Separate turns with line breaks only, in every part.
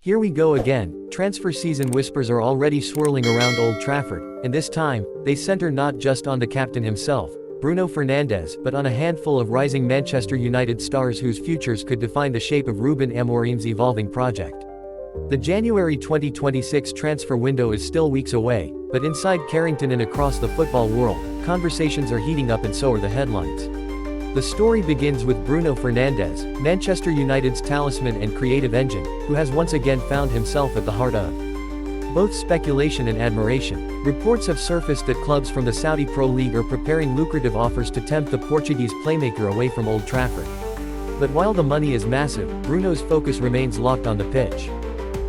Here we go again. Transfer season whispers are already swirling around Old Trafford, and this time, they center not just on the captain himself, Bruno Fernandes, but on a handful of rising Manchester United stars whose futures could define the shape of Rúben Amorim's evolving project. The January 2026 transfer window is still weeks away, but inside Carrington and across the football world, conversations are heating up and so are the headlines. The story begins with Bruno Fernandes, Manchester United's talisman and creative engine, who has once again found himself at the heart of both speculation and admiration. Reports have surfaced that clubs from the Saudi Pro League are preparing lucrative offers to tempt the Portuguese playmaker away from Old Trafford. But while the money is massive, Bruno's focus remains locked on the pitch.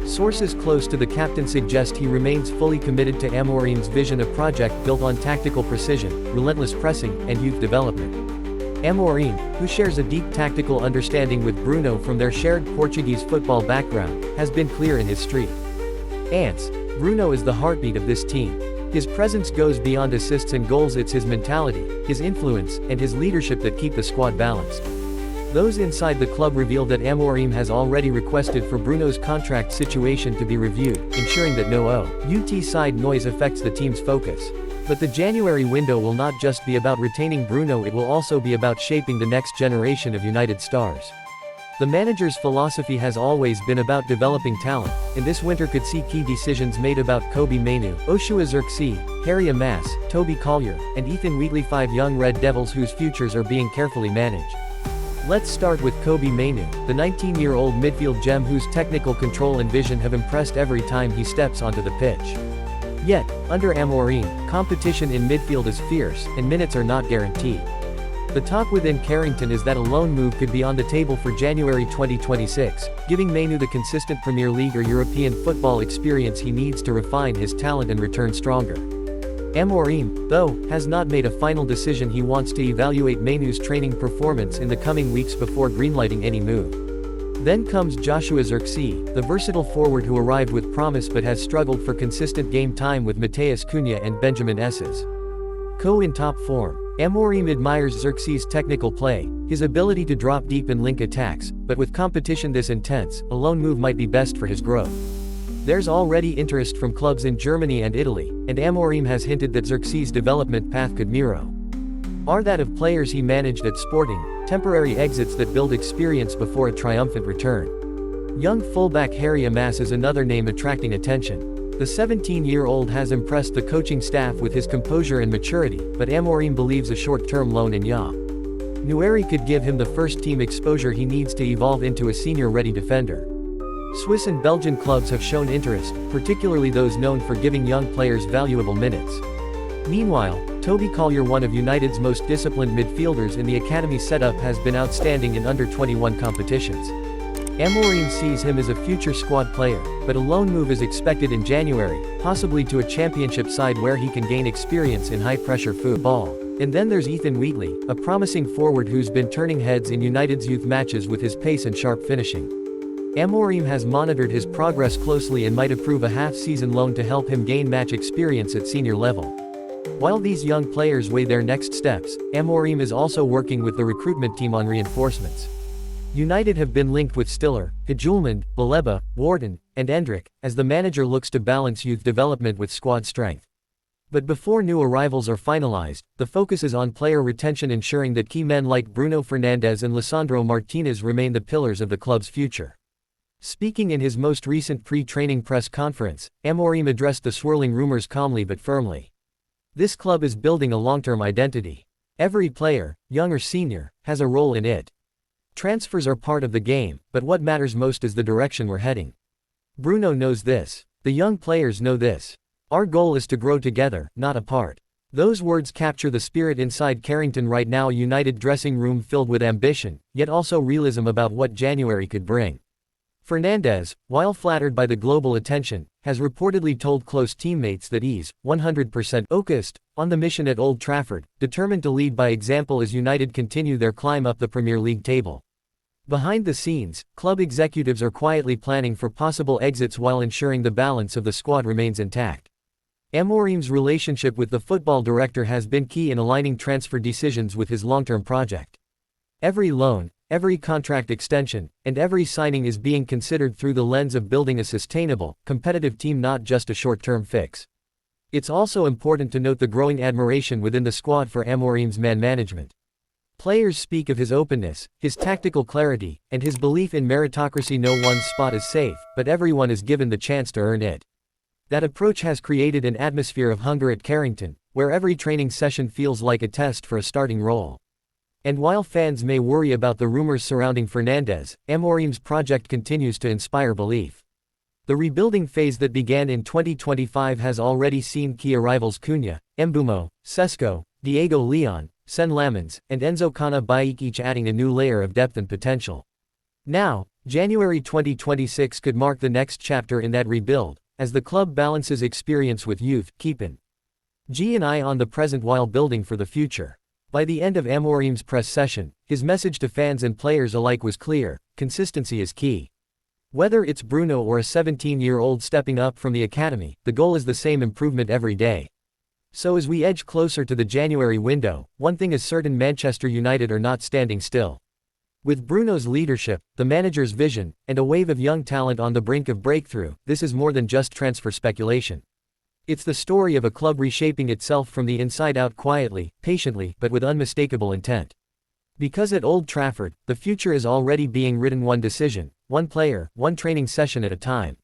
Sources close to the captain suggest he remains fully committed to Amorim's vision, a project built on tactical precision, relentless pressing, and youth development. Amorim, who shares a deep tactical understanding with Bruno from their shared Portuguese football background, has been clear in his street ants. Bruno is the heartbeat of this team. His presence goes beyond assists and goals. It's his mentality, his influence, and his leadership that keep the squad balanced. Those inside the club reveal that Amorim has already requested for Bruno's contract situation to be reviewed, ensuring that no outside noise affects the team's focus. But the January window will not just be about retaining Bruno, it will also be about shaping the next generation of United stars. The manager's philosophy has always been about developing talent, and this winter could see key decisions made about Kobie Mainoo, Zirkzee, Amass, Toby Collyer, and Ethan Wheatley, 5 young Red Devils whose futures are being carefully managed. Let's start with Kobie Mainoo, the 19-year-old midfield gem whose technical control and vision have impressed every time he steps onto the pitch. Yet, under Amorim, competition in midfield is fierce, and minutes are not guaranteed. The talk within Carrington is that a loan move could be on the table for January 2026, giving Mainoo the consistent Premier League or European football experience he needs to refine his talent and return stronger. Amorim, though, has not made a final decision. He wants to evaluate Mainoo's training performance in the coming weeks before greenlighting any move. Then comes Zirkzee, the versatile forward who arrived with promise but has struggled for consistent game time with Matheus Cunha and Benjamin Esses. In top form. Amorim admires Zirkzee's technical play, his ability to drop deep and link attacks, but with competition this intense, a loan move might be best for his growth. There's already interest from clubs in Germany and Italy, and Amorim has hinted that Zirkzee's development path could mirror that of players he managed at Sporting, temporary exits that build experience before a triumphant return. Young fullback Amass is another name attracting attention. The 17-year-old has impressed the coaching staff with his composure and maturity, but Amorim believes a short-term loan in January could give him the first-team exposure he needs to evolve into a senior-ready defender. Swiss and Belgian clubs have shown interest, particularly those known for giving young players valuable minutes. Meanwhile, Toby Collyer, one of United's most disciplined midfielders in the academy setup, has been outstanding in under-21 competitions. Amorim sees him as a future squad player, but a loan move is expected in January, possibly to a championship side where he can gain experience in high-pressure football. And then there's Ethan Wheatley, a promising forward who's been turning heads in United's youth matches with his pace and sharp finishing. Amorim has monitored his progress closely and might approve a half-season loan to help him gain match experience at senior level. While these young players weigh their next steps, Amorim is also working with the recruitment team on reinforcements. United have been linked with Stiller, Hjulmand, Baleba, Wharton, and Endrick, as the manager looks to balance youth development with squad strength. But before new arrivals are finalized, the focus is on player retention, ensuring that key men like Bruno Fernandes and Lisandro Martinez remain the pillars of the club's future. Speaking in his most recent pre-training press conference, Amorim addressed the swirling rumors calmly but firmly. This club is building a long-term identity. Every player, young or senior, has a role in it. Transfers are part of the game, but what matters most is the direction we're heading. Bruno knows this. The young players know this. Our goal is to grow together, not apart. Those words capture the spirit inside Carrington right now, a United dressing room filled with ambition, yet also realism about what January could bring. Fernandes, while flattered by the global attention, has reportedly told close teammates that he's 100% focused on the mission at Old Trafford, determined to lead by example as United continue their climb up the Premier League table. Behind the scenes, club executives are quietly planning for possible exits while ensuring the balance of the squad remains intact. Amorim's relationship with the football director has been key in aligning transfer decisions with his long-term project. Every loan, every contract extension, and every signing is being considered through the lens of building a sustainable, competitive team, not just a short-term fix. It's also important to note the growing admiration within the squad for Amorim's man management. Players speak of his openness, his tactical clarity, and his belief in meritocracy. No one spot is safe, but everyone is given the chance to earn it. That approach has created an atmosphere of hunger at Carrington, where every training session feels like a test for a starting role. And while fans may worry about the rumors surrounding Fernandes, Amorim's project continues to inspire belief. The rebuilding phase that began in 2025 has already seen key arrivals Cunha, Mbeumo, Sesko, Diego Leon, Sen Lamens, and Enzo Kana Baik, each adding a new layer of depth and potential. Now, January 2026 could mark the next chapter in that rebuild, as the club balances experience with youth, keeping an eye on the present while building for the future. By the end of Amorim's press session, his message to fans and players alike was clear: consistency is key. Whether it's Bruno or a 17-year-old stepping up from the academy, the goal is the same: improvement every day. So as we edge closer to the January window, one thing is certain: Manchester United are not standing still. With Bruno's leadership, the manager's vision, and a wave of young talent on the brink of breakthrough, this is more than just transfer speculation. It's the story of a club reshaping itself from the inside out, quietly, patiently, but with unmistakable intent. Because at Old Trafford, the future is already being written one decision, one player, one training session at a time.